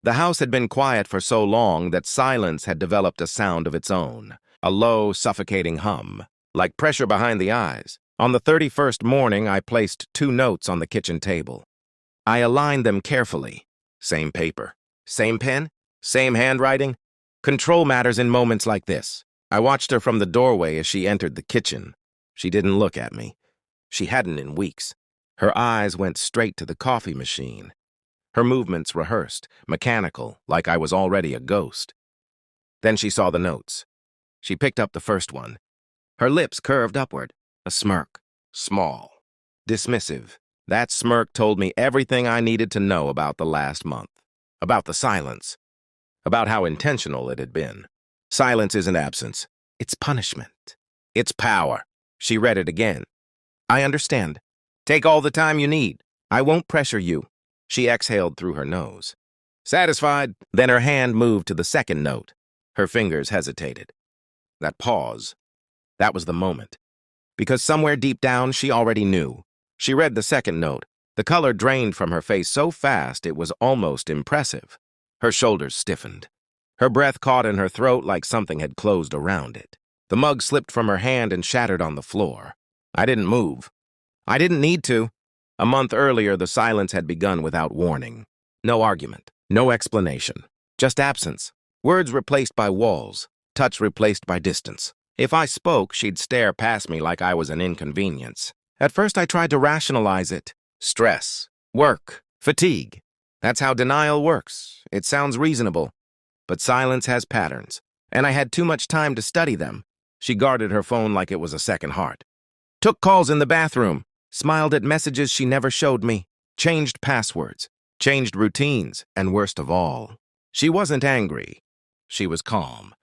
The house had been quiet for so long that silence had developed a sound of its own, a low, suffocating hum, like pressure behind the eyes. On the 31st morning, I placed 2 notes on the kitchen table. I aligned them carefully. Same paper, same pen, same handwriting. Control matters in moments like this. I watched her from the doorway as she entered the kitchen. She didn't look at me. She hadn't in weeks. Her eyes went straight to the coffee machine. Her movements rehearsed, mechanical, like I was already a ghost. Then she saw the notes. She picked up the first one. Her lips curved upward, a smirk, small, dismissive. That smirk told me everything I needed to know about the last month, about the silence, about how intentional it had been. Silence isn't absence. It's punishment. It's power. She read it again. I understand. Take all the time you need. I won't pressure you. She exhaled through her nose. Satisfied? Then her hand moved to the second note. Her fingers hesitated. That pause. That was the moment. Because somewhere deep down, she already knew. She read the second note. The color drained from her face so fast it was almost impressive. Her shoulders stiffened. Her breath caught in her throat like something had closed around it. The mug slipped from her hand and shattered on the floor. I didn't move. I didn't need to. A month earlier, the silence had begun without warning. No argument, no explanation, just absence. Words replaced by walls, touch replaced by distance. If I spoke, she'd stare past me like I was an inconvenience. At first, I tried to rationalize it. Stress, work, fatigue. That's how denial works. It sounds reasonable. But silence has patterns, and I had too much time to study them. She guarded her phone like it was a second heart. Took calls in the bathroom. Smiled at messages she never showed me, changed passwords, changed routines, and worst of all, she wasn't angry. She was calm.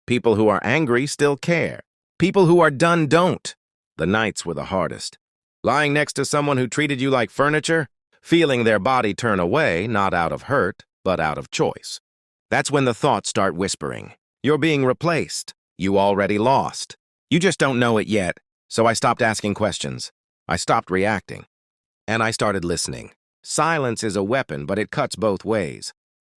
People who are angry still care. People who are done don't. The nights were the hardest. Lying next to someone who treated you like furniture, feeling their body turn away, not out of hurt, but out of choice. That's when the thoughts start whispering. You're being replaced. You already lost. You just don't know it yet, so I stopped asking questions. I stopped reacting, and I started listening. Silence is a weapon, but it cuts both ways.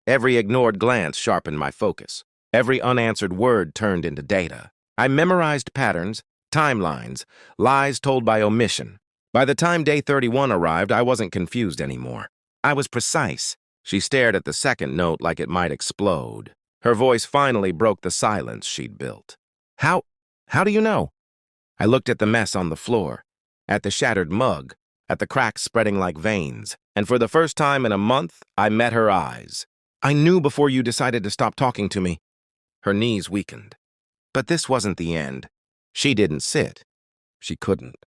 Every ignored glance sharpened my focus. Every unanswered word turned into data. I memorized patterns, timelines, lies told by omission. By the time day 31 arrived, I wasn't confused anymore. I was precise. She stared at the second note like it might explode. Her voice finally broke the silence she'd built. How do you know? I looked at the mess on the floor, at the shattered mug, at the cracks spreading like veins, and for the first time in a month, I met her eyes. I knew before you decided to stop talking to me. Her knees weakened. But this wasn't the end. She didn't sit. She couldn't.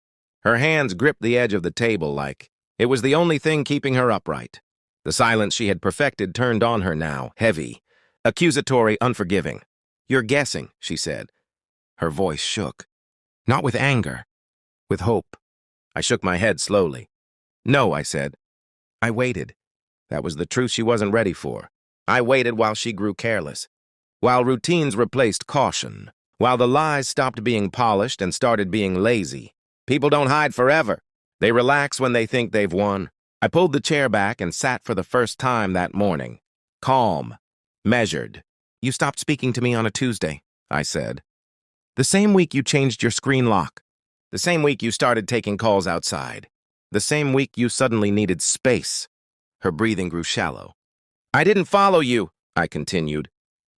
Her hands gripped the edge of the table like it was the only thing keeping her upright. The silence she had perfected turned on her now, heavy, accusatory, unforgiving. You're guessing, she said. Her voice shook. Not with anger, with hope. I shook my head slowly. No, I said. I waited. That was the truth she wasn't ready for. I waited while she grew careless, while routines replaced caution, while the lies stopped being polished and started being lazy. People don't hide forever. They relax when they think they've won. I pulled the chair back and sat for the first time that morning. Calm, measured. You stopped speaking to me on a Tuesday, I said. The same week you changed your screen lock. The same week you started taking calls outside. The same week you suddenly needed space. Her breathing grew shallow. I didn't follow you, I continued.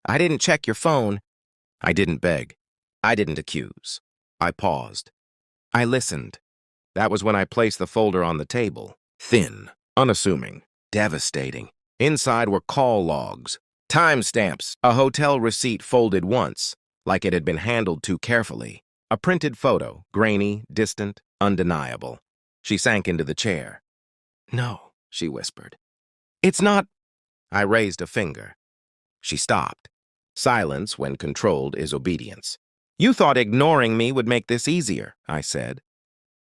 I didn't check your phone. I didn't beg. I didn't accuse. I paused. I listened. That was when I placed the folder on the table. Thin, unassuming, devastating. Inside were call logs, timestamps, a hotel receipt folded once, like it had been handled too carefully. A printed photo, grainy, distant, undeniable. She sank into the chair. No, she whispered. It's not. I raised a finger. She stopped. Silence, when controlled, is obedience. You thought ignoring me would make this easier, I said.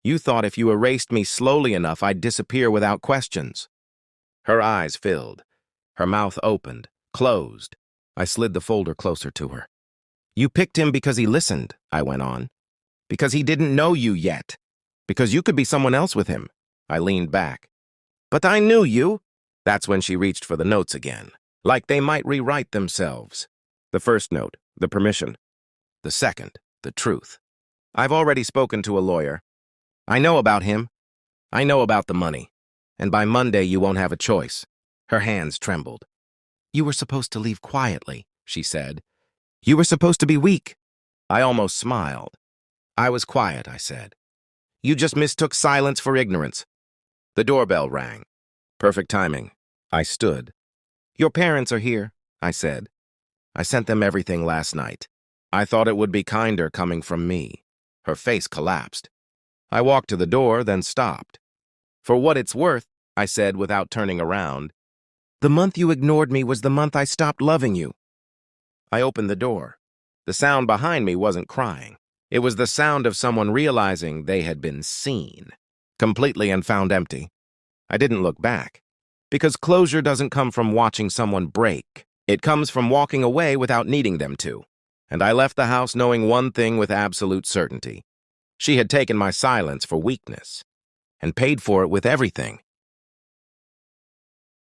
You thought if you erased me slowly enough, I'd disappear without questions. Her eyes filled. Her mouth opened, closed. I slid the folder closer to her. You picked him because he listened, I went on. Because he didn't know you yet. Because you could be someone else with him. I leaned back. But I knew you. That's when she reached for the notes again. like they might rewrite themselves. The first note, the permission. The second, the truth. I've already spoken to a lawyer. I know about him. I know about the money. And by Monday, you won't have a choice. Her hands trembled. You were supposed to leave quietly, she said. You were supposed to be weak. I almost smiled. I was quiet, I said. You just mistook silence for ignorance. The doorbell rang. Perfect timing. I stood. Your parents are here, I said. I sent them everything last night. I thought it would be kinder coming from me. Her face collapsed. I walked to the door, then stopped. For what it's worth, I said without turning around, the month you ignored me was the month I stopped loving you. I opened the door. The sound behind me wasn't crying. It was the sound of someone realizing they had been seen, completely and found empty. I didn't look back, because closure doesn't come from watching someone break. It comes from walking away without needing them to. And I left the house knowing one thing with absolute certainty. She had taken my silence for weakness and paid for it with everything.